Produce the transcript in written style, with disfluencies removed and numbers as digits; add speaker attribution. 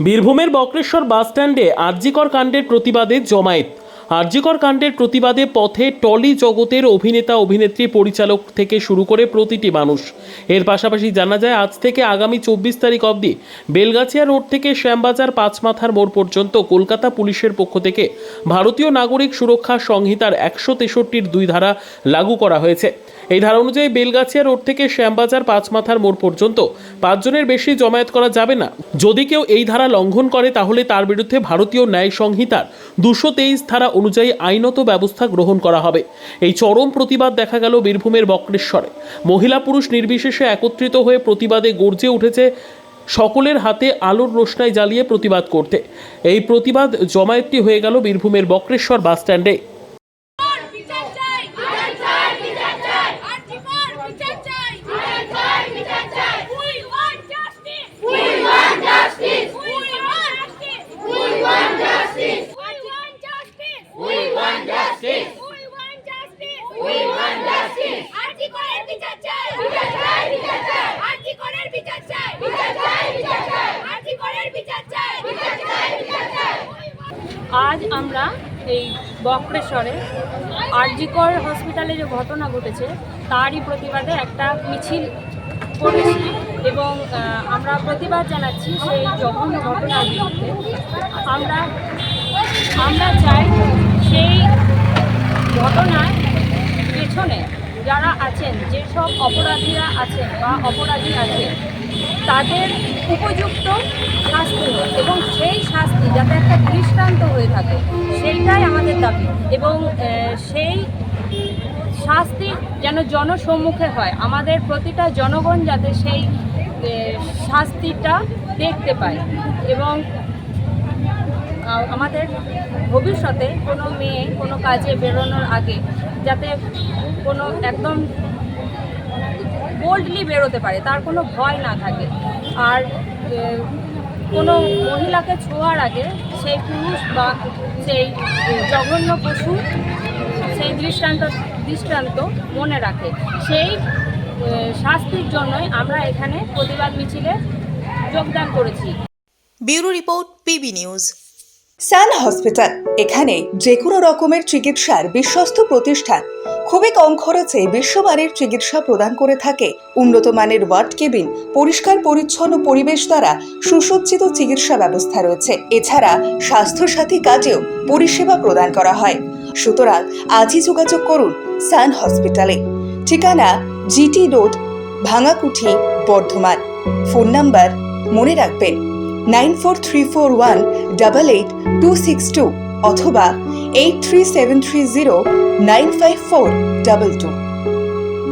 Speaker 1: বীরভূমের বক্রেশ্বর বাসস্ট্যান্ডে আরজিকর কাণ্ডের প্রতিবাদে জমায়েত। আরজিকর কাণ্ডের প্রতিবাদে পথে টলি জগতের অভিনেতা অভিনেত্রী পরিচালক থেকে শুরু করে প্রতিটি মানুষ। এর পাশাপাশি জানা যায় আজ থেকে আগামী 24 তারিখ অবধি বেলগাছিয়া রোড থেকে শ্যামবাজার পাঁচমাথার মোড় পর্যন্ত কলকাতা পুলিশের পক্ষ থেকে ভারতীয় নাগরিক সুরক্ষা সংহিতার 163-র 2 ধারা লাগু করা হয়েছে। এই ধারা অনুযায়ী বেলগাছিয়া রোড থেকে শ্যামবাজার পাঁচমাথার মোড় পর্যন্ত 5 জনের বেশি জমায়েত করা যাবে না। যদি কেউ এই ধারা লঙ্ঘন করে তাহলে তার বিরুদ্ধে ভারতীয় ন্যায় সংহিতার 223 ধারা অনুযায়ী আইনত ব্যবস্থা গ্রহণ করা হবে। এই চরম প্রতিবাদ দেখা গেল বীরভূমের বক্রেশ্বরে। মহিলা পুরুষ নির্বিশেষে একত্রিত হয়ে প্রতিবাদে গর্জে উঠেছে সকলের হাতে আলোর রোশনাই জ্বালিয়ে প্রতিবাদ করতে। এই প্রতিবাদ জমায়েতটি হয়ে গেল বীরভূমের বক্রেশ্বর বাসস্ট্যান্ডে।
Speaker 2: আজ আমরা এই বক্রেশ্বরে আরজিকর হসপিটালে যে ঘটনা ঘটেছে তারই প্রতিবাদে একটা মিছিল করেছি এবং আমরা প্রতিবাদ জানাচ্ছি সেই জঘন্য ঘটনার বিরুদ্ধে। আমরা চাই সেই ঘটনার পেছনে যারা আছেন, যেসব অপরাধীরা আছেন বা অপরাধী আছেন, তাদের উপযুক্ত শাস্তি হোক এবং সেই শাস্তি যাতে একটা দৃষ্টান্ত হয়ে থাকে, সেইটাই আমাদের দাবি। এবং সেই শাস্তি যেন জনসম্মুখে হয়, আমাদের প্রতিটা জনগণ যাতে সেই শাস্তিটা দেখতে পায় এবং আমাদের ভবিষ্যতে কোনো মেয়ে কোনো কাজে বেরোনোর আগে যাতে কোনো একদম বোল্ডলি বেরোতে পারে, তার কোনো ভয় না থাকে। আর কোনো মহিলাকে ছোঁয়ার আগে সেই পুরুষ বা সেই জঘন্য পশু সেই দৃষ্টান্ত মনে রাখে। সেই শাস্তির জন্যই আমরা এখানে প্রতিবাদ মিছিলে যোগদান করেছি।
Speaker 3: Bureau report, PB news.
Speaker 4: Sun hospital, এখানে যে কোনো রকমের চিকিৎসার বিশ্বস্ত প্রতিষ্ঠান। খুবই কম খরচে বিশ্বমানের চিকিৎসা প্রদান করে থাকে। উন্নত মানের ওয়ার্ড কেবিন, পরিষ্কার পরিচ্ছন্ন পরিবেশ দ্বারা সুসজ্জিত চিকিৎসা ব্যবস্থা রয়েছে। এছাড়া স্বাস্থ্যসাথী কাজেও পরিষেবা প্রদান করা হয়। সুতরাং আজই যোগাযোগ করুন সান হসপিটালে। ঠিকানা GT road, Bhangakuthi, Bardhaman. Phone number মনে রাখবেন 9434188262 অথবা 83730954222।